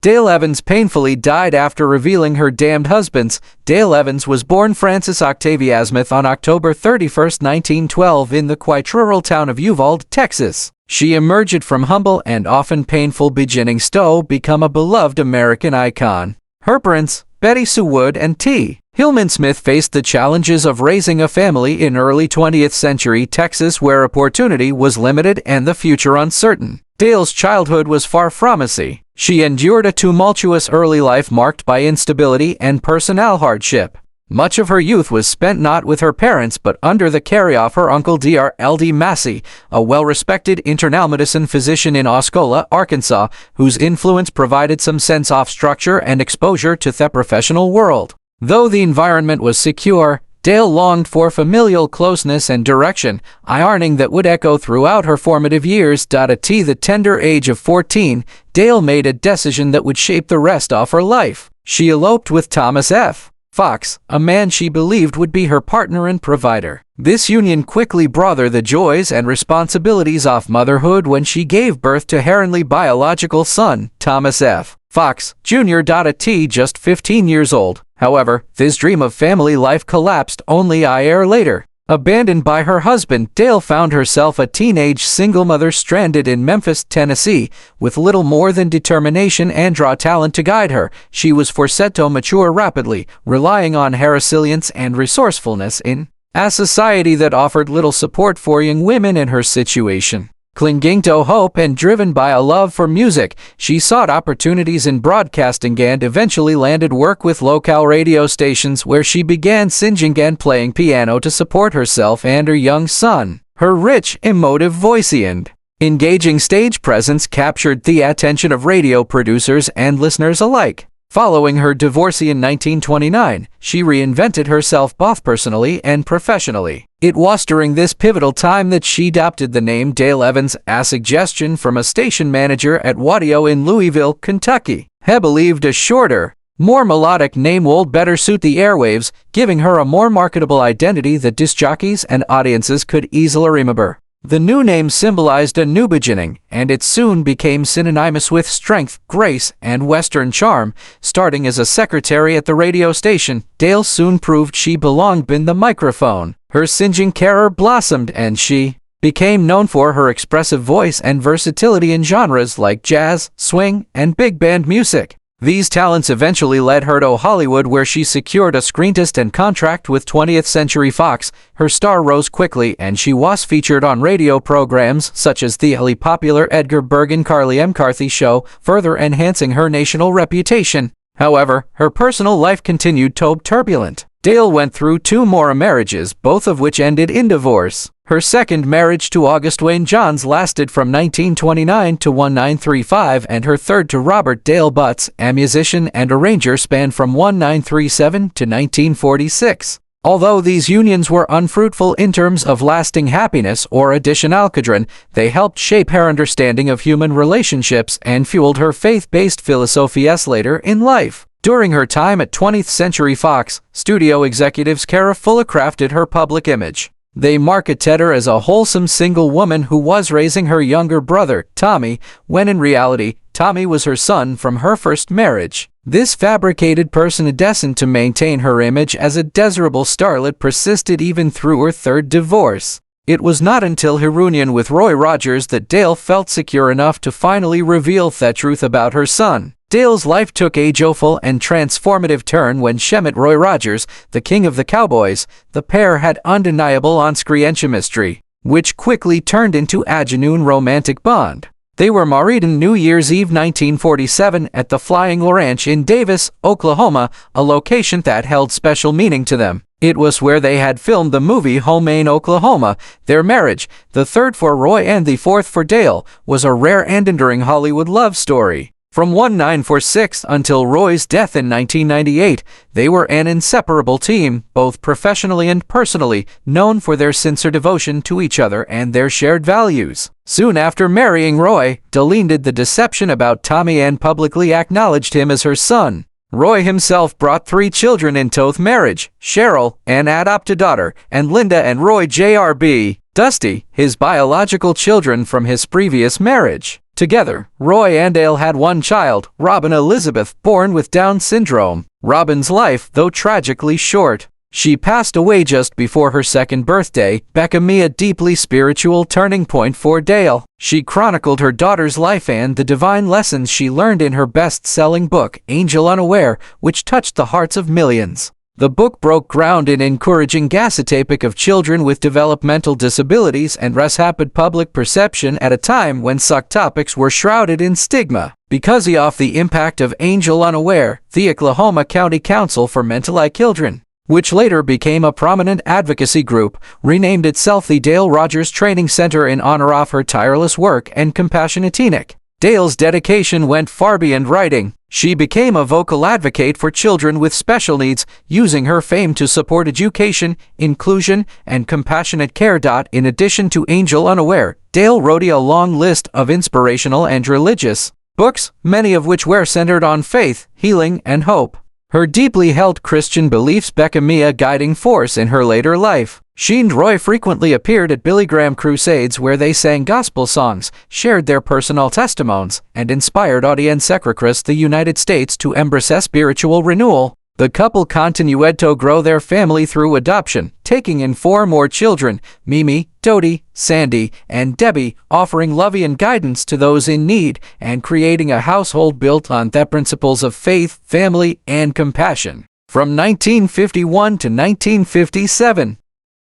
Dale Evans painfully died after revealing her damned husbands. Dale Evans was born Frances Octavia Smith on October 31, 1912 in the quite rural town of Uvalde, Texas. She emerged from humble and often painful beginnings to become a beloved American icon. Her parents, Betty Sue Wood and T. Hillman Smith, faced the challenges of raising a family in early 20th century Texas where opportunity was limited and the future uncertain. Dale's childhood was far from easy. She endured a tumultuous early life marked by instability and personal hardship. Much of her youth was spent not with her parents but under the care of her uncle Dr. L.D. Massey, a well-respected internal medicine physician in Osceola, Arkansas, whose influence provided some sense of structure and exposure to the professional world. Though the environment was secure, Dale longed for familial closeness and direction, a yearning that would echo throughout her formative years. At the tender age of 14, Dale made a decision that would shape the rest of her life. She eloped with Thomas F. Fox, a man she believed would be her partner and provider. This union quickly brought her the joys and responsibilities of motherhood when she gave birth to her only biological son, Thomas F. Fox, Jr. At just 15 years old. However, this dream of family life collapsed only a year later. Abandoned by her husband, Dale found herself a teenage single mother stranded in Memphis, Tennessee. With little more than determination and raw talent to guide her, she was forced to mature rapidly, relying on her resilience and resourcefulness in a society that offered little support for young women in her situation. Clinging to hope and driven by a love for music, she sought opportunities in broadcasting and eventually landed work with local radio stations where she began singing and playing piano to support herself and her young son. Her rich, emotive voice and engaging stage presence captured the attention of radio producers and listeners alike. Following her divorce in 1929, she reinvented herself both personally and professionally. It was during this pivotal time that she adopted the name Dale Evans, a suggestion from a station manager at Wadio in Louisville, Kentucky. He believed a shorter, more melodic name would better suit the airwaves, giving her a more marketable identity that disc jockeys and audiences could easily remember. The new name symbolized a new beginning, and it soon became synonymous with strength, grace, and Western charm. Starting as a secretary at the radio station, Dale soon proved she belonged in the microphone. Her singing career blossomed, and she became known for her expressive voice and versatility in genres like jazz, swing, and big band music. These talents eventually led her to Hollywood, where she secured a screen test and contract with 20th Century Fox. Her star rose quickly, and she was featured on radio programs such as the highly popular Edgar Bergen Carly M. Carthy Show, further enhancing her national reputation. However, her personal life continued to be turbulent. Dale went through 2 more marriages, both of which ended in divorce. Her second marriage to August Wayne Johns lasted from 1929 to 1935, and her third to Robert Dale Butts, a musician and arranger, spanned from 1937 to 1946. Although these unions were unfruitful in terms of lasting happiness or additional children, they helped shape her understanding of human relationships and fueled her faith-based philosophies later in life. During her time at 20th Century Fox, studio executives carefully crafted her public image. They marketed her as a wholesome single woman who was raising her younger brother, Tommy, when in reality, Tommy was her son from her first marriage. This fabricated persona destined to maintain her image as a desirable starlet persisted even through her third divorce. It was not until her reunion with Roy Rogers that Dale felt secure enough to finally reveal the truth about her son. Dale's life took a joyful and transformative turn when she met Roy Rogers, the king of the Cowboys. The pair had undeniable on-screen chemistry, which quickly turned into a genuine romantic bond. They were married on New Year's Eve 1947 at the Flying Ranch in Davis, Oklahoma, a location that held special meaning to them. It was where they had filmed the movie Home in Oklahoma. Their marriage, the third for Roy and the fourth for Dale, was a rare and enduring Hollywood love story. From 1946 until Roy's death in 1998, they were an inseparable team, both professionally and personally, known for their sincere devotion to each other and their shared values. Soon after marrying Roy, Dale ended the deception about Tommy and publicly acknowledged him as her son. Roy himself brought 3 children into the marriage: Cheryl, an adopted daughter, and Linda and Roy Jr.B. Dusty, his biological children from his previous marriage. Together, Roy and Dale had one child, Robin Elizabeth, born with Down syndrome. Robin's life, though tragically short. She passed away just before her second birthday, becoming a deeply spiritual turning point for Dale. She chronicled her daughter's life and the divine lessons she learned in her best-selling book, Angel Unaware, which touched the hearts of millions. The book broke ground in encouraging gasatopic of children with developmental disabilities and rapid public perception at a time when such topics were shrouded in stigma. Because of the impact of Angel Unaware, the Oklahoma County Council for Mentally Children, which later became a prominent advocacy group, renamed itself the Dale Rogers Training Center in honor of her tireless work and compassionate teenage. Dale's dedication went far beyond writing. She became a vocal advocate for children with special needs, using her fame to support education, inclusion, and compassionate care. In addition to Angel Unaware, Dale wrote a long list of inspirational and religious books, many of which were centered on faith, healing, and hope. Her deeply held Christian beliefs became a guiding force in her later life. She and Roy frequently appeared at Billy Graham crusades where they sang gospel songs, shared their personal testimonies, and inspired audience across the United States to embrace spiritual renewal. The couple continued to grow their family through adoption, taking in 4 more children, Mimi, Dodie, Sandy, and Debbie, offering love and guidance to those in need, and creating a household built on the principles of faith, family, and compassion. From 1951 to 1957,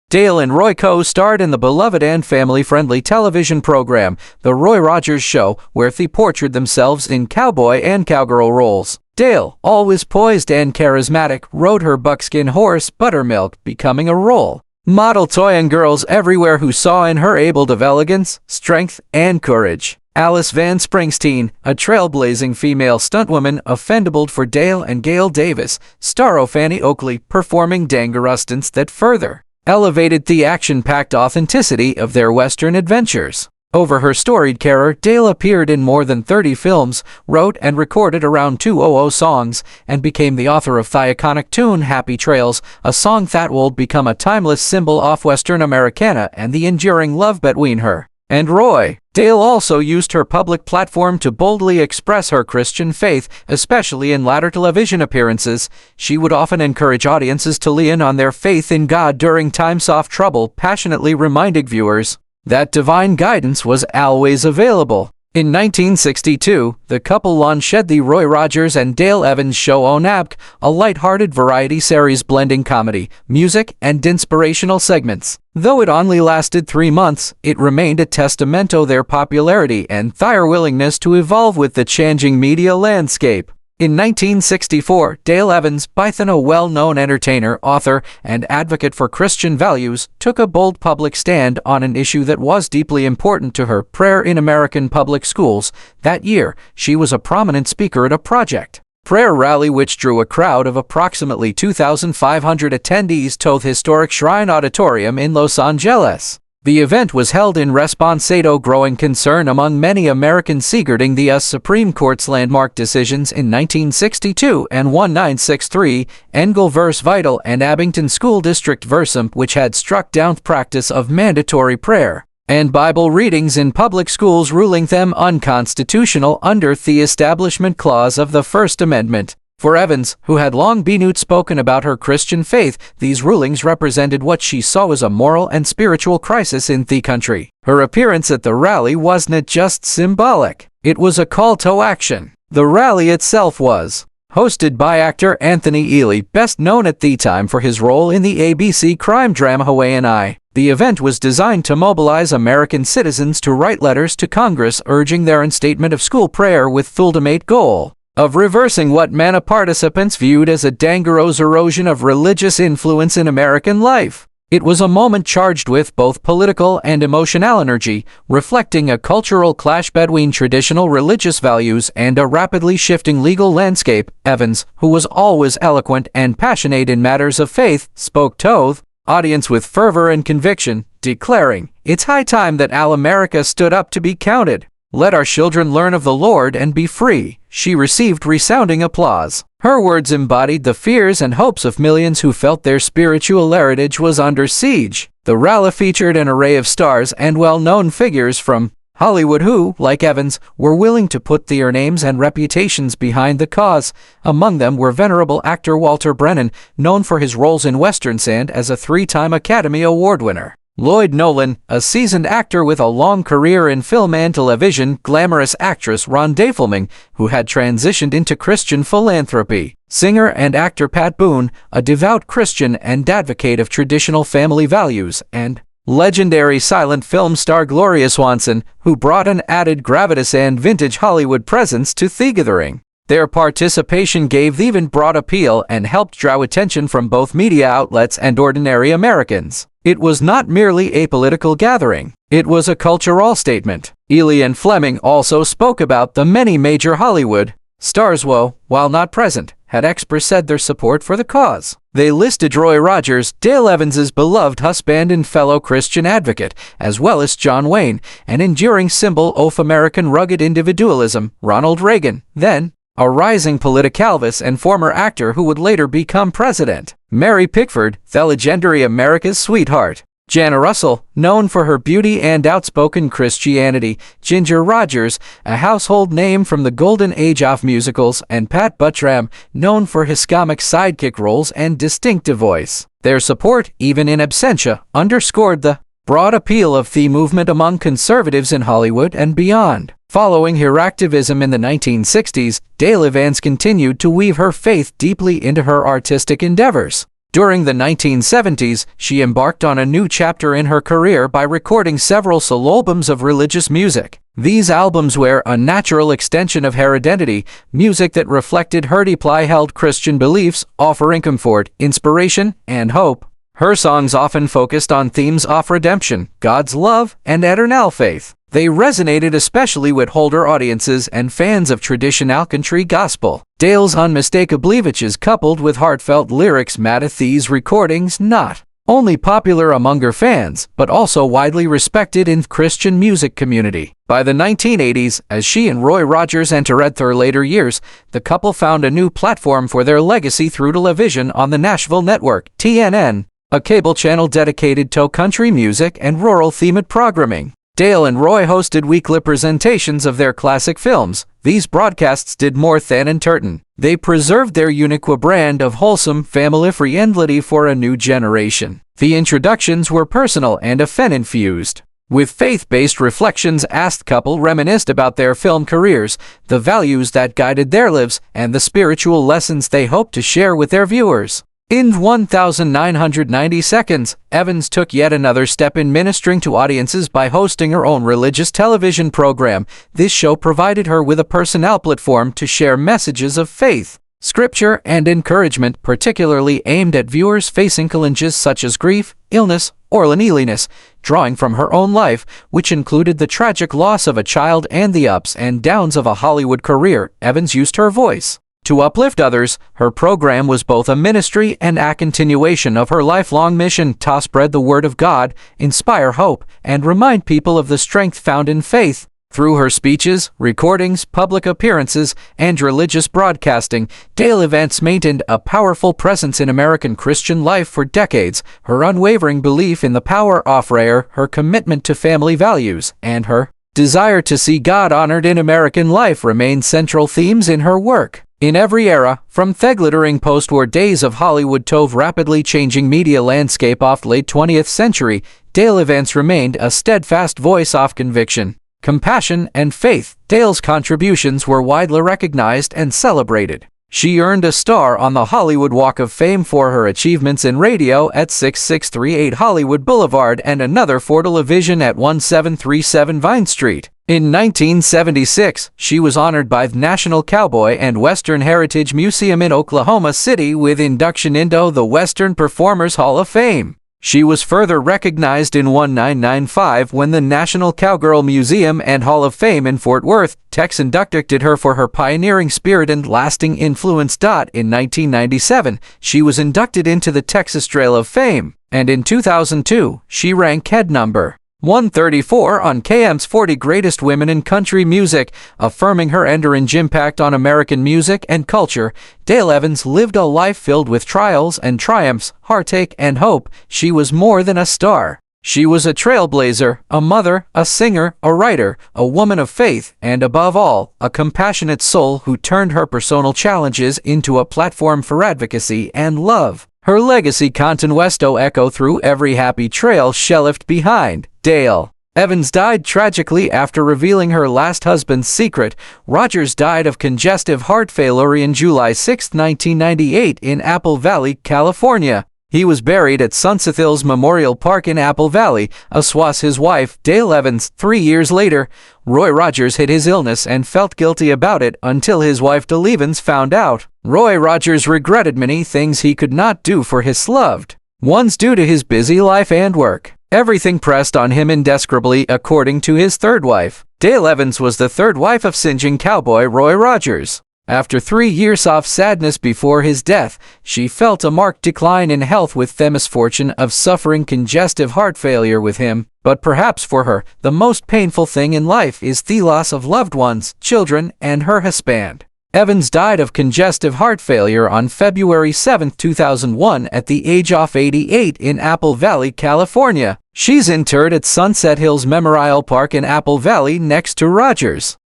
Dale and Roy co-starred in the beloved and family-friendly television program, The Roy Rogers Show, where they portrayed themselves in cowboy and cowgirl roles. Dale, always poised and charismatic, rode her buckskin horse, Buttermilk, becoming a role model toy and girls everywhere who saw in her able of elegance, strength, and courage. Alice Van Springsteen, a trailblazing female stuntwoman, offendable for Dale and Gail Davis, starro Fanny Oakley, performing dangerous stunts that further elevated the action-packed authenticity of their Western adventures. Over her storied career, Dale appeared in more than 30 films, wrote and recorded around 200 songs, and became the author of the iconic tune Happy Trails, a song that will become a timeless symbol of Western Americana and the enduring love between her and Roy. Dale also used her public platform to boldly express her Christian faith, especially in latter television appearances. She would often encourage audiences to lean on their faith in God during times of trouble, passionately reminding viewers that divine guidance was always available. In 1962, the couple launched the Roy Rogers and Dale Evans Show on ABC, a light-hearted variety series blending comedy, music, and inspirational segments. Though it only lasted 3 months, it remained a testament to their popularity and their willingness to evolve with the changing media landscape. In 1964, Dale Evans, Python, a well-known entertainer, author, and advocate for Christian values, took a bold public stand on an issue that was deeply important to her: prayer in American public schools. That year, she was a prominent speaker at a Project Prayer rally which drew a crowd of approximately 2,500 attendees to the historic Shrine Auditorium in Los Angeles. The event was held in response to growing concern among many Americans regarding the U.S. Supreme Court's landmark decisions in 1962 and 1963, Engel vs. Vital and Abington School District vs. which had struck down the practice of mandatory prayer and Bible readings in public schools, ruling them unconstitutional under the Establishment Clause of the First Amendment. For Evans, who had long been outspoken about her Christian faith, these rulings represented what she saw as a moral and spiritual crisis in the country. Her appearance at the rally wasn't just symbolic, it was a call to action. The rally itself was hosted by actor Anthony Ely, best known at the time for his role in the ABC crime drama Hawaiian Eye. The event was designed to mobilize American citizens to write letters to Congress urging their instatement of school prayer with the ultimate goal of reversing what many participants viewed as a dangerous erosion of religious influence in American life. It was a moment charged with both political and emotional energy, reflecting a cultural clash between traditional religious values and a rapidly shifting legal landscape. Evans, who was always eloquent and passionate in matters of faith, spoke to the audience with fervor and conviction, declaring, "It's high time that all America stood up to be counted. Let our children learn of the Lord and be free." She received resounding applause. Her words embodied the fears and hopes of millions who felt their spiritual heritage was under siege. The rally featured an array of stars and well-known figures from Hollywood who, like Evans, were willing to put their names and reputations behind the cause. Among them were venerable actor Walter Brennan, known for his roles in westerns and as a three-time Academy Award winner. Lloyd Nolan, a seasoned actor with a long career in film and television, glamorous actress Rhonda Fleming, who had transitioned into Christian philanthropy. Singer and actor Pat Boone, a devout Christian and advocate of traditional family values, and legendary silent film star Gloria Swanson, who brought an added gravitas and vintage Hollywood presence to the gathering. Their participation gave the event broad appeal and helped draw attention from both media outlets and ordinary Americans. It was not merely a political gathering. It was a cultural statement. Ely and Fleming also spoke about the many major Hollywood stars who, while not present, had expressed their support for the cause. They listed Roy Rogers, Dale Evans's beloved husband and fellow Christian advocate, as well as John Wayne, an enduring symbol of American rugged individualism, Ronald Reagan, then a rising politicalist and former actor who would later become president, Mary Pickford, the legendary America's sweetheart, Jana Russell, known for her beauty and outspoken Christianity, Ginger Rogers, a household name from the golden age of musicals, and Pat Buttram, known for his comic sidekick roles and distinctive voice. Their support, even in absentia, underscored the broad appeal of the movement among conservatives in Hollywood and beyond. Following her activism in the 1960s, Dale Evans continued to weave her faith deeply into her artistic endeavors. During the 1970s, she embarked on a new chapter in her career by recording several solo albums of religious music. These albums were a natural extension of her identity, music that reflected her deeply held Christian beliefs, offering comfort, inspiration, and hope. Her songs often focused on themes of redemption, God's love, and eternal faith. They resonated especially with older audiences and fans of traditional country gospel. Dale's unmistakable images coupled with heartfelt lyrics made these recordings not only popular among her fans, but also widely respected in the Christian music community. By the 1980s, as she and Roy Rogers entered their later years, the couple found a new platform for their legacy through television on the Nashville network, TNN, a cable channel dedicated to country music and rural-themed programming. Dale and Roy hosted weekly presentations of their classic films. These broadcasts did more than entertain. They preserved their unique brand of wholesome, family-free fidelity for a new generation. The introductions were personal and offense-infused. With faith-based reflections, the couple reminisced about their film careers, the values that guided their lives, and the spiritual lessons they hoped to share with their viewers. In 1990 seconds, Evans took yet another step in ministering to audiences by hosting her own religious television program. This show provided her with a personal platform to share messages of faith, scripture, and encouragement, particularly aimed at viewers facing challenges such as grief, illness, or loneliness. Drawing from her own life, which included the tragic loss of a child and the ups and downs of a Hollywood career, Evans used her voice to uplift others. Her program was both a ministry and a continuation of her lifelong mission to spread the word of God, inspire hope, and remind people of the strength found in faith. Through her speeches, recordings, public appearances, and religious broadcasting, Dale Evans maintained a powerful presence in American Christian life for decades. Her unwavering belief in the power of prayer, her commitment to family values, and her desire to see God honored in American life remain central themes in her work. In every era, from the glittering post-war days of Hollywood to the rapidly changing media landscape of the late 20th century, Dale Evans remained a steadfast voice of conviction, compassion, and faith. Dale's contributions were widely recognized and celebrated. She earned a star on the Hollywood Walk of Fame for her achievements in radio at 6638 Hollywood Boulevard and another for television at 1737 Vine Street. In 1976, she was honored by the National Cowboy and Western Heritage Museum in Oklahoma City with induction into the Western Performers Hall of Fame. She was further recognized in 1995 when the National Cowgirl Museum and Hall of Fame in Fort Worth, Texas inducted her for her pioneering spirit and lasting influence. In 1997, she was inducted into the Texas Trail of Fame, and in 2002, she ranked head number 134 on KM's 40 Greatest Women in Country Music, affirming her enduring impact on American music and culture. Dale Evans lived a life filled with trials and triumphs, heartache and hope. She was more than a star. She was a trailblazer, a mother, a singer, a writer, a woman of faith, and above all, a compassionate soul who turned her personal challenges into a platform for advocacy and love. Her legacy continues to echo through every happy trail she left behind. Dale Evans died tragically after revealing her last husband's secret. Rogers died of congestive heart failure on July 6, 1998 in Apple Valley, California. He was buried at Sunset Hills Memorial Park in Apple Valley, as was his wife, Dale Evans. 3 years later, Roy Rogers hid his illness and felt guilty about it until his wife Dale Evans found out. Roy Rogers regretted many things he could not do for his loved ones due to his busy life and work. Everything pressed on him indescribably, according to his third wife. Dale Evans was the third wife of singeing cowboy Roy Rogers. After 3 years of sadness before his death, she felt a marked decline in health with the misfortune of suffering congestive heart failure with him. But perhaps for her, the most painful thing in life is the loss of loved ones, children, and her husband. Evans died of congestive heart failure on February 7, 2001 at the age of 88 in Apple Valley, California. She's interred at Sunset Hills Memorial Park in Apple Valley next to Rogers.